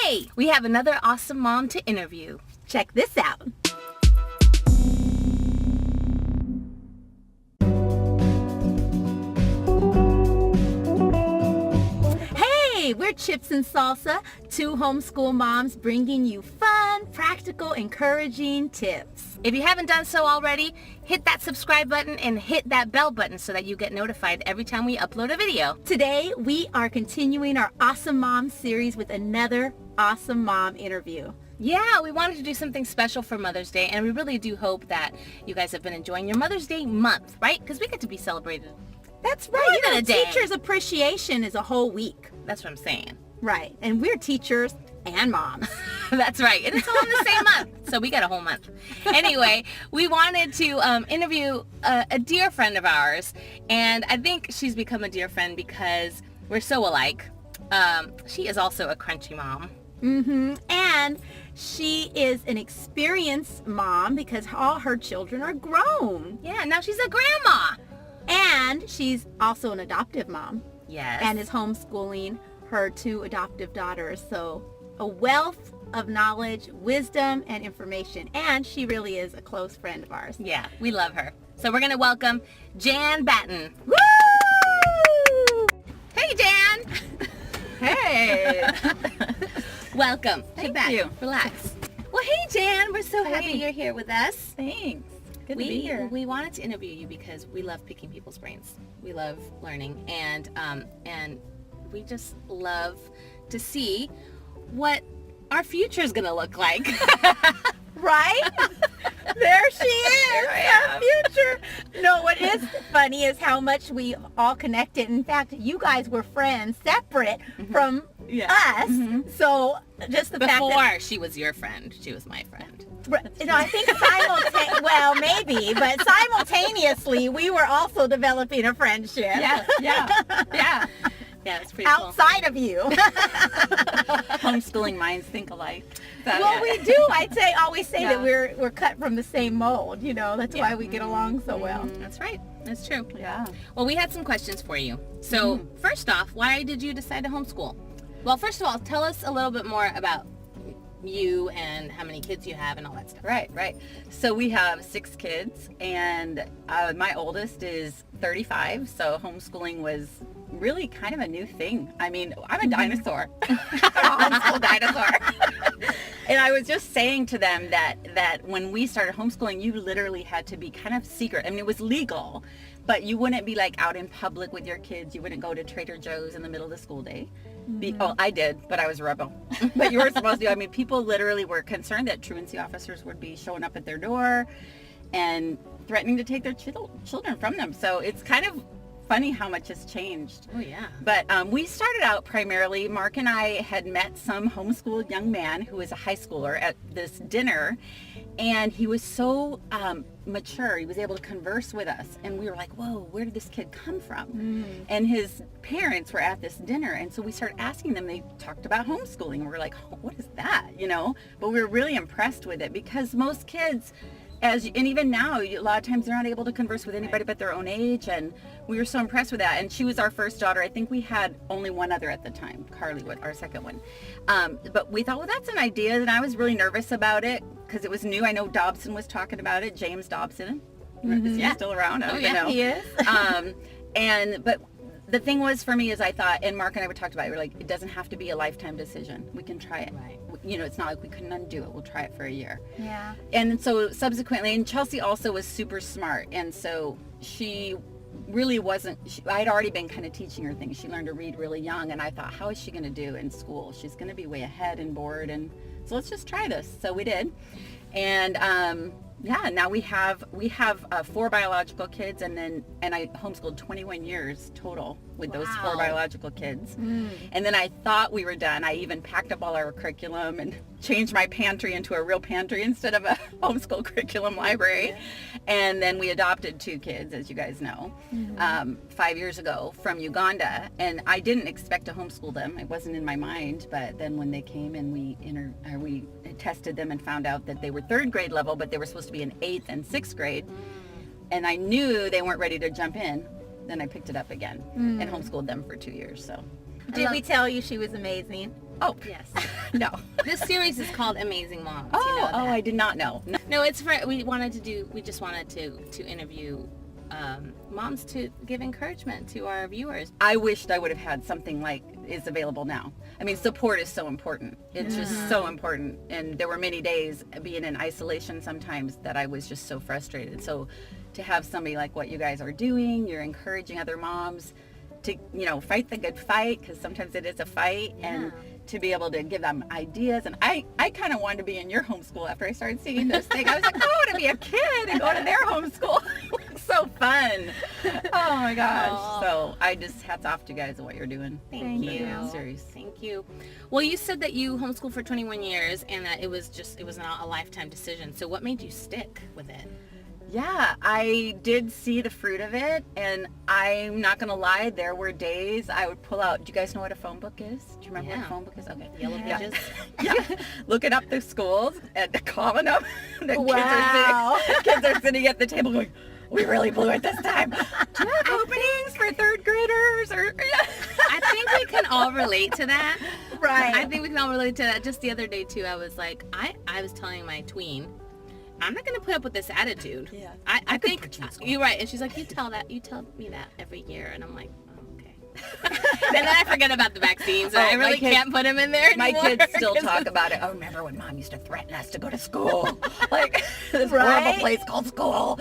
Hey, we have another awesome mom to interview. Check this out. Hey, we're Chips and Salsa, two homeschool moms bringing you fun, practical, encouraging tips. If you haven't done so already, hit that subscribe button and hit that bell button so that you get notified every time we upload a video. Today, we are continuing our Awesome Mom series with another awesome mom interview. Yeah, we wanted to do something special for Mother's Day, and we really do hope that you guys have been enjoying your Mother's Day month, right? Because we get to be celebrated. That's right. You know, Teachers' Appreciation is a whole week. That's what I'm saying. Right. And we're teachers and moms. That's right. And it's all in the same month. So we got a whole month. Anyway, we wanted to interview a dear friend of ours. And I think she's become a dear friend because we're so alike. She is also a crunchy mom. And she is an experienced mom because all her children are grown. Yeah, now she's a grandma. And she's also an adoptive mom. Yes. And is homeschooling her two adoptive daughters. So a wealth of knowledge, wisdom, and information. And she really is a close friend of ours. Yeah, we love her. So we're going to welcome Jan Batten. Woo! Hey, Jan. Hey. Welcome. Thank Sit you. back. Relax. Well, hey, Jan. We're so happy you're here with us. Thanks. Good to be here. We wanted to interview you because we love picking people's brains. We love learning, and we just love to see what our future is going to look like. Right? There she is, our future. No, what is funny is how much we all connected. In fact, you guys were friends separate from us. So just the fact that... Before she was your friend, she was my friend. You know, I think well, maybe, but simultaneously, we were also developing a friendship. Yeah, it's pretty cool. Outside of you. Homeschooling minds think alike. So, Well, we do. Always say that we're cut from the same mold. You know, that's why we get along so well. That's right. That's true. Yeah. Well, we had some questions for you. So, first off, why did you decide to homeschool? Well, first of all, tell us a little bit more about you and how many kids you have and all that stuff. Right. So we have 6 kids, and my oldest is 35, so homeschooling was really kind of a new thing. I mean, I'm a dinosaur. I'm a homeschool dinosaur. And I was just saying to them that when we started homeschooling, you literally had to be kind of secret. I mean, it was legal, but you wouldn't be like out in public with your kids. You wouldn't go to Trader Joe's in the middle of the school day. I did, but I was a rebel. But you were supposed to. I mean, people literally were concerned that truancy officers would be showing up at their door and threatening to take their children from them. So it's kind of funny how much has changed. Oh, yeah. But we started out primarily, Mark and I had met some homeschooled young man who was a high schooler at this dinner, and he was so mature. He was able to converse with us, and we were like, whoa, where did this kid come from? And his parents were at this dinner, and so we started asking them. They talked about homeschooling, and we were like, what is that, you know? But we were really impressed with it because most kids, and even now, a lot of times they're not able to converse with anybody but their own age, and we were so impressed with that. And she was our first daughter. I think we had only one other at the time, Carly, our second one. But we thought, well, that's an idea, and I was really nervous about it because it was new. I know Dobson was talking about it, James Dobson. Is he still around? I don't know. He is. But the thing was for me is I thought, and Mark and I were talked about it, we were like, it doesn't have to be a lifetime decision. We can try it. Right. You know, it's not like we couldn't undo it. We'll try it for a year. Yeah. And so subsequently, and Chelsea also was super smart. And so she really wasn't, I had already been kind of teaching her things. She learned to read really young. And I thought, how is she going to do in school? She's going to be way ahead and bored. And so let's just try this. So we did. And now we have 4 biological kids, and I homeschooled 21 years total with those 4 biological kids. And then I thought we were done. I even packed up all our curriculum and changed my pantry into a real pantry instead of a homeschool curriculum library. And then we adopted 2 kids, as you guys know, 5 years ago from Uganda. And I didn't expect to homeschool them. It wasn't in my mind. But then when they came and we tested them and found out that they were 3rd grade level, but they were supposed to be in 8th and 6th grade, and I knew they weren't ready to jump in, then I picked it up again and homeschooled them for 2 years. So Did we tell you she was amazing? Oh, Yes. no. This series is called Amazing Moms. Oh, you know that. I did not know. No. No, it's for, we just wanted to interview moms to give encouragement to our viewers. I wished I would have had something like is available now. I mean, support is so important. It's just so important. And there were many days being in isolation sometimes that I was just so frustrated. So to have somebody like what you guys are doing, you're encouraging other moms to, fight the good fight, because sometimes it is a fight, and to be able to give them ideas. And I kind of wanted to be in your homeschool after I started seeing this thing. I was like, I want to be a kid and go to their homeschool. It's so fun. Oh my gosh. Aww. So I just hats off to you guys and what you're doing. Thank you. Serious. Thank you. Well, you said that you homeschooled for 21 years and that it was not a lifetime decision. So what made you stick with it? Yeah, I did see the fruit of it, and I'm not going to lie, there were days I would pull out. Do you guys know what a phone book is? Do you remember what a phone book is? Okay. Yellow pages? Yeah. Looking up the schools and calling them. The Wow. kids are sitting at the table going, we really blew it this time. Do you have openings for third graders? I think we can all relate to that. Right. I think we can all relate to that. Just the other day, too, I was like, I was telling my tween, I'm not going to put up with this attitude. Yeah. I think put you in school. you're right. And she's like, you tell me that every year. And I'm like, oh, okay. And then I forget about the vaccines. And Oh, I my really kids- can't put them in there anymore. My kids still talk about it. Oh, remember when Mom used to threaten us to go to school? Like, this Right? horrible place called school.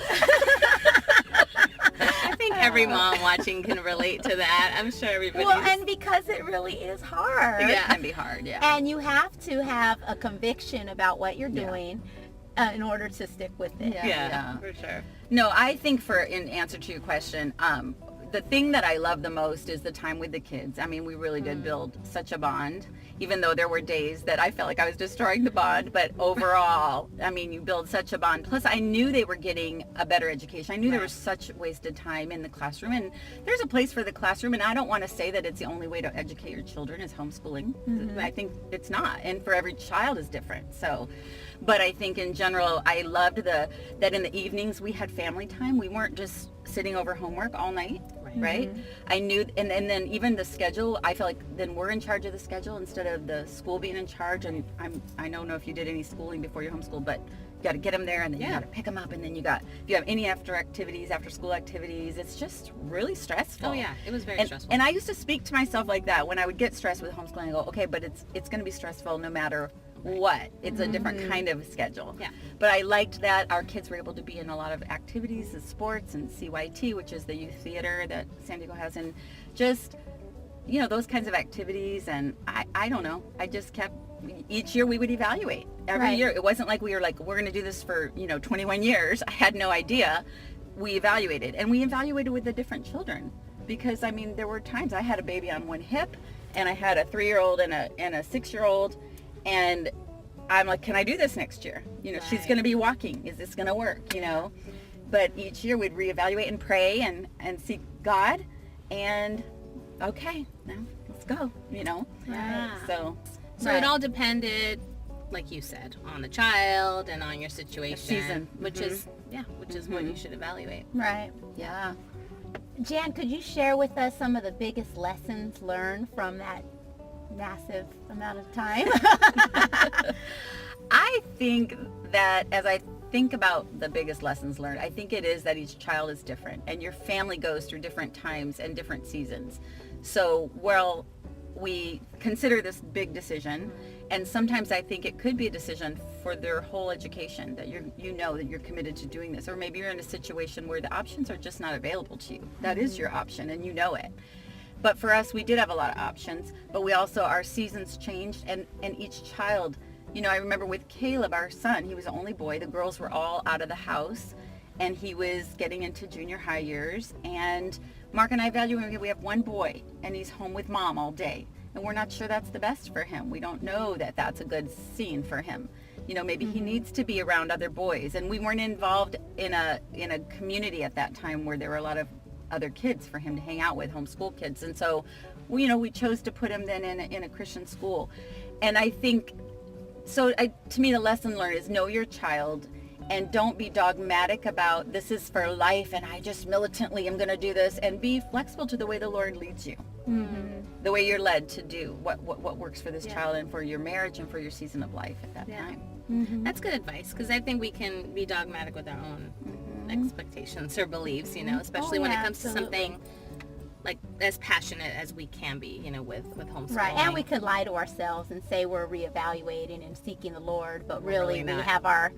I think every mom watching can relate to that. I'm sure everybody. Well, and because it really is hard. It Yeah. can be hard, yeah. And you have to have a conviction about what you're Yeah. doing in order to stick with it. Yeah. for sure. No, I think in answer to your question, the thing that I love the most is the time with the kids. I mean, we really did build such a bond, even though there were days that I felt like I was destroying the bond. But overall, I mean, you build such a bond. Plus, I knew they were getting a better education. I knew there was such wasted time in the classroom. And there's a place for the classroom. And I don't want to say that it's the only way to educate your children is homeschooling. I think it's not. And for every child is different. So, but I think in general, I loved that in the evenings we had family time. We weren't just sitting over homework all night. Right? I knew, and then even the schedule, I felt like then we're in charge of the schedule instead of the school being in charge. And I don't know if you did any schooling before your homeschool, but you got to get them there, and then you got to pick them up, and then if you have any after school activities, it's just really stressful. Oh yeah, it was very stressful. And I used to speak to myself like that when I would get stressed with homeschooling. I go, okay, but it's going to be stressful no matter what. It's a different kind of schedule. Yeah. But I liked that our kids were able to be in a lot of activities and sports and CYT, which is the youth theater that San Diego has, and just, those kinds of activities. And I don't know. I just kept, each year we would evaluate. Every Right. year. It wasn't like we were like, we're going to do this for, 21 years. I had no idea. We evaluated. And we evaluated with the different children. Because, I mean, there were times I had a baby on one hip, and I had a 3-year-old and a 6-year-old. And I'm like, can I do this next year? She's going to be walking. Is this going to work? But each year we'd reevaluate and pray and seek God. And okay, now let's go, Yeah. So it all depended, like you said, on the child and on your situation. season. Which is what you should evaluate. Right. yeah. Jan, could you share with us some of the biggest lessons learned from that massive amount of time? I think that as I think about the biggest lessons learned, I think it is that each child is different and your family goes through different times and different seasons. So while we consider this big decision, and sometimes I think it could be a decision for their whole education, that that you're committed to doing this, or maybe you're in a situation where the options are just not available to you. That is your option and you know it. But for us, we did have a lot of options, but we also, our seasons changed, and each child, I remember with Caleb, our son, he was the only boy. The girls were all out of the house, and he was getting into junior high years. And Mark and I evaluated, we have one boy, and he's home with mom all day. And we're not sure that's the best for him. We don't know that that's a good scene for him. Maybe he needs to be around other boys. And we weren't involved in a community at that time where there were a lot of other kids for him to hang out with, homeschool kids. And so, we chose to put him then in a Christian school. And I think, to me, the lesson learned is know your child and don't be dogmatic about this is for life and I just militantly am going to do this, and be flexible to the way the Lord leads you. the way you're led to do what works for this child and for your marriage and for your season of life at that time. That's good advice, because I think we can be dogmatic with our own expectations or beliefs, you know, especially when it comes to something like as passionate as we can be, you know, with homeschooling. Right, and we could lie to ourselves and say we're reevaluating and seeking the Lord, but really we have our,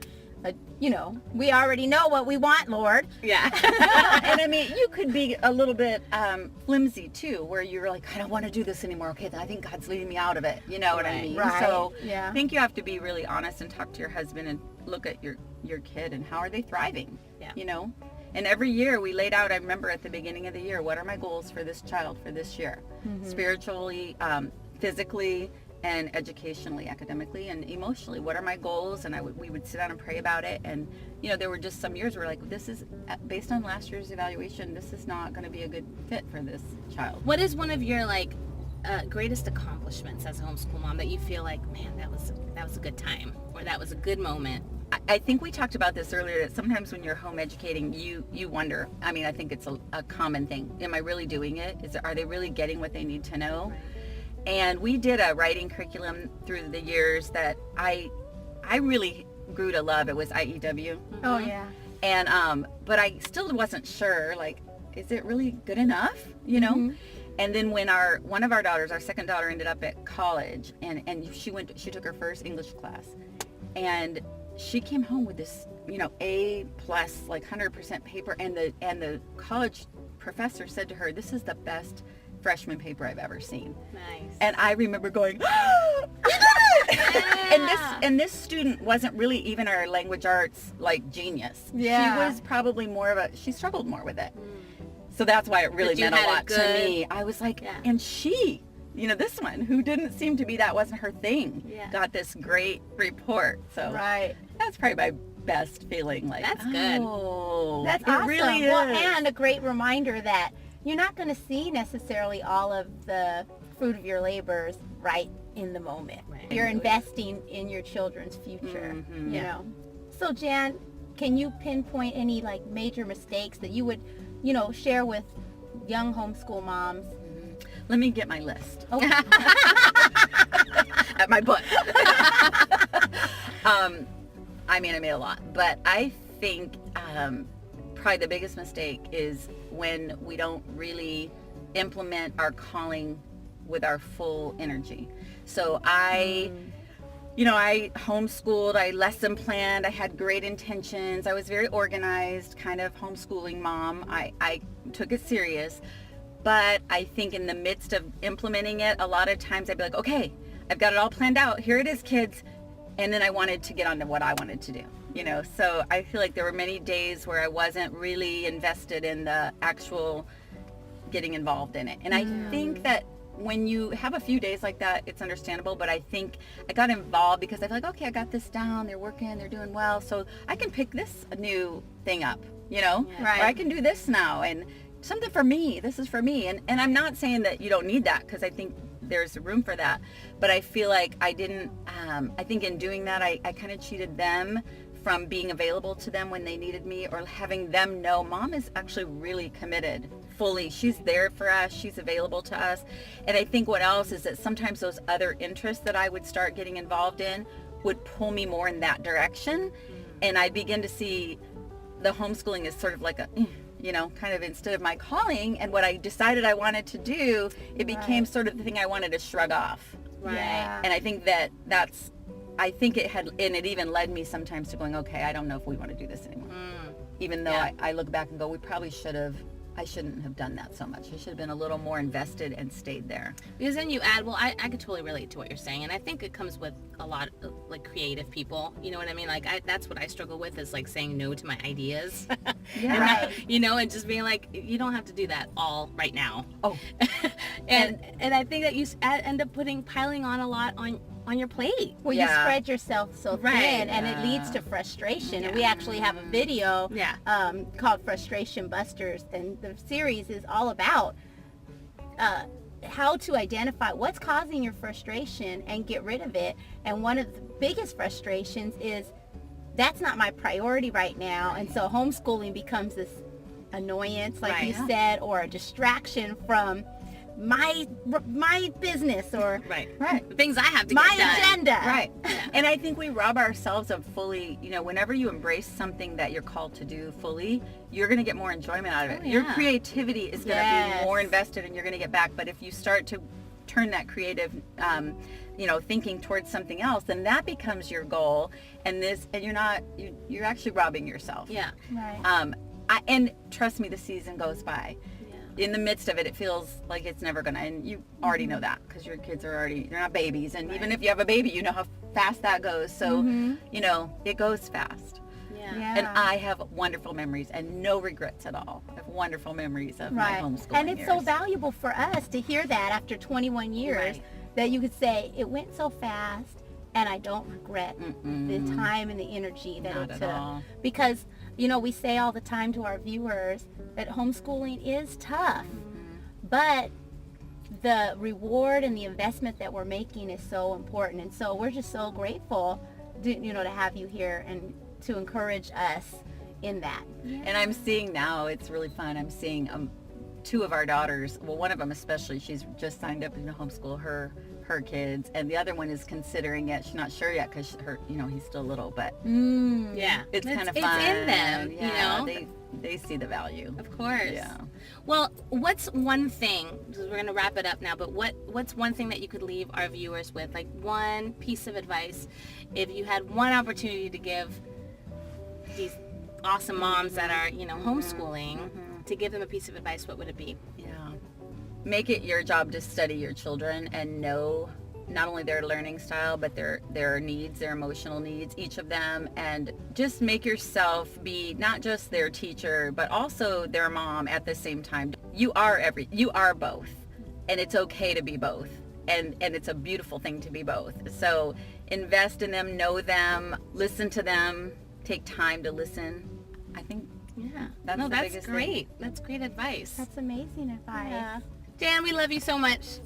you know, we already know what we want, Lord. Yeah. And I mean, you could be a little bit flimsy too, where you're like, I don't want to do this anymore. Okay, then I think God's leading me out of it. You know what I mean? Right. So I think you have to be really honest and talk to your husband and look at your kid and how are they thriving, you know? And every year we laid out, I remember at the beginning of the year, what are my goals for this child for this year? Spiritually, physically, and educationally, academically, and emotionally. What are my goals? And we would sit down and pray about it. And, you know, there were just some years where like, this is, based on last year's evaluation, this is not going to be a good fit for this child. What is one of your like greatest accomplishments as a homeschool mom that you feel like, man, that was a good time, or that was a good moment? I think we talked about this earlier, that sometimes when you're home educating, you wonder, I mean, I think it's a common thing. Am I really doing it? Are they really getting what they need to know? Right. And we did a writing curriculum through the years that I really grew to love. It was IEW. Oh yeah. And but I still wasn't sure, like, is it really good enough? You know? And then when one of our daughters, our second daughter, ended up at college, and she took her first English class, and she came home with this, you know, A+, like 100% paper, and the college professor said to her, "This is the best freshman paper I've ever seen." Nice. And I remember going, "Oh, you did it!" And this student wasn't really even our language arts like genius. Yeah. She was probably she struggled more with it. So that's why it really meant a lot to me. I was like, and she, you know, this one who didn't seem to be, that wasn't her thing, got this great report. So that's probably my best feeling. Like, that's good. Oh, that's awesome. It really is. Well, and a great reminder that you're not going to see necessarily all of the fruit of your labors right in the moment. Right. You're investing in your children's future, you know. So Jan, can you pinpoint any like major mistakes that you would, you know, share with young homeschool moms? Let me get my list. Okay. At my book. I mean, I made a lot, but I think probably the biggest mistake is when we don't really implement our calling with our full energy. So I homeschooled, I lesson planned, I had great intentions, I was very organized, kind of homeschooling mom. I took it serious, but I think in the midst of implementing it, a lot of times I'd be like, okay, I've got it all planned out, here it is, kids. And then I wanted to get on to what I wanted to do, you know. So I feel like there were many days where I wasn't really invested in the actual getting involved in it. And I think that when you have a few days like that, it's understandable, but I think I got involved because I feel like, okay, I got this down, they're working, they're doing well, so I can pick this new thing up, you know, or I can do this now, and something for me, this is for me. And I'm not saying that you don't need that, because I think there's room for that, but I feel like I didn't, I think in doing that, I kind of cheated them from being available to them when they needed me, or having them know mom is actually really committed fully. She's there for us. She's available to us. And I think what else is that sometimes those other interests that I would start getting involved in would pull me more in that direction. And I begin to see the homeschooling as sort of like a, you know, kind of instead of my calling and what I decided I wanted to do, it became sort of the thing I wanted to shrug off. Right. Yeah. And I think I think it had, and it even led me sometimes to going, okay, I don't know if we want to do this anymore. Even though I look back and go, I shouldn't have done that so much. I should have been a little more invested and stayed there. Because then you add, well, I could totally relate to what you're saying. And I think it comes with a lot of like creative people. You know what I mean? Like that's what I struggle with, is like saying no to my ideas. Yeah. You know, and just being like, you don't have to do that all right now. Oh. and I think that you end up piling on a lot on your plate. Well, you spread yourself so thin, and it leads to frustration. And we actually have a video called Frustration Busters, and the series is all about how to identify what's causing your frustration and get rid of it. And one of the biggest frustrations is that's not my priority right now, and so homeschooling becomes this annoyance, like you said, or a distraction from my business or Right. Right. The things I have to my get done. agenda. Right. And I think we rob ourselves of fully, whenever you embrace something that you're called to do fully, you're going to get more enjoyment out of it. Oh, Your yeah. creativity is going to Yes. be more invested and you're going to get back. But if you start to turn that creative, thinking towards something else, then that becomes your goal. And you're actually robbing yourself. Yeah. Right. And trust me, the season goes by. Yeah. In the midst of it, it feels like it's never gonna, and you already know that because your kids are they're not babies, and even if you have a baby, you know how fast that goes. So, it goes fast. Yeah. And I have wonderful memories and no regrets at all. I have wonderful memories of my homeschooling And it's so years. valuable for us to hear that after 21 years Right. that you could say it went so fast and I don't regret the time and the energy that Not it at took. all. Because, we say all the time to our viewers that homeschooling is tough, but the reward and the investment that we're making is so important. And so we're just so grateful, to have you here and to encourage us in that. And I'm seeing now, it's really fun. I'm seeing two of our daughters, well, one of them especially, she's just signed up to homeschool her kids, and the other one is considering it. She's not sure yet because he's still little, but Yeah. it's kind of fun. It's in them, Yeah, they see the value. Of course. Yeah. Well, what's one thing, we're going to wrap it up now, but what's one thing that you could leave our viewers with? Like one piece of advice, if you had one opportunity to give these awesome moms that are, homeschooling, to give them a piece of advice, what would it be? Yeah. Make it your job to study your children and know not only their learning style, but their needs, their emotional needs, each of them, and just make yourself be not just their teacher, but also their mom at the same time. You are both, and it's okay to be both, and it's a beautiful thing to be both. So invest in them, know them, listen to them, take time to listen. I think Yeah. That's no, the that's biggest great. That's great advice. That's amazing advice. Yeah. Jan, we love you so much.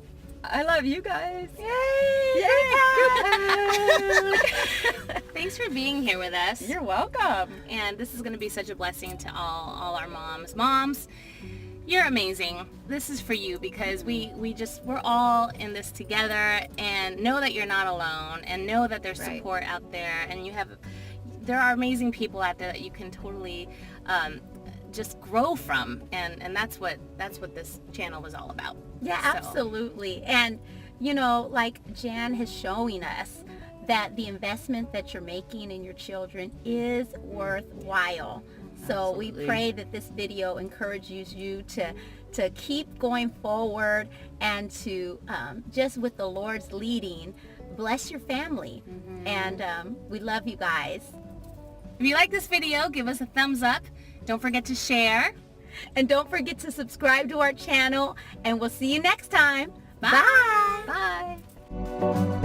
I love you guys. Yay! Thanks for being here with us. You're welcome. And this is going to be such a blessing to all our moms. Moms, you're amazing. This is for you because we're all in this together, and know that you're not alone, and know that there's Right. support out there, and there are amazing people out there that you can totally just grow from, and that's what this channel is all about. Yeah, So, absolutely. And, like Jan is showing us that the investment that you're making in your children is worthwhile. So Absolutely. we pray that this video encourages you to keep going forward and to just with the Lord's leading, bless your family. And we love you guys. if you like this video, give us a thumbs up. Don't forget to share. And don't forget to subscribe to our channel. And we'll see you next time. Bye. Bye. Bye.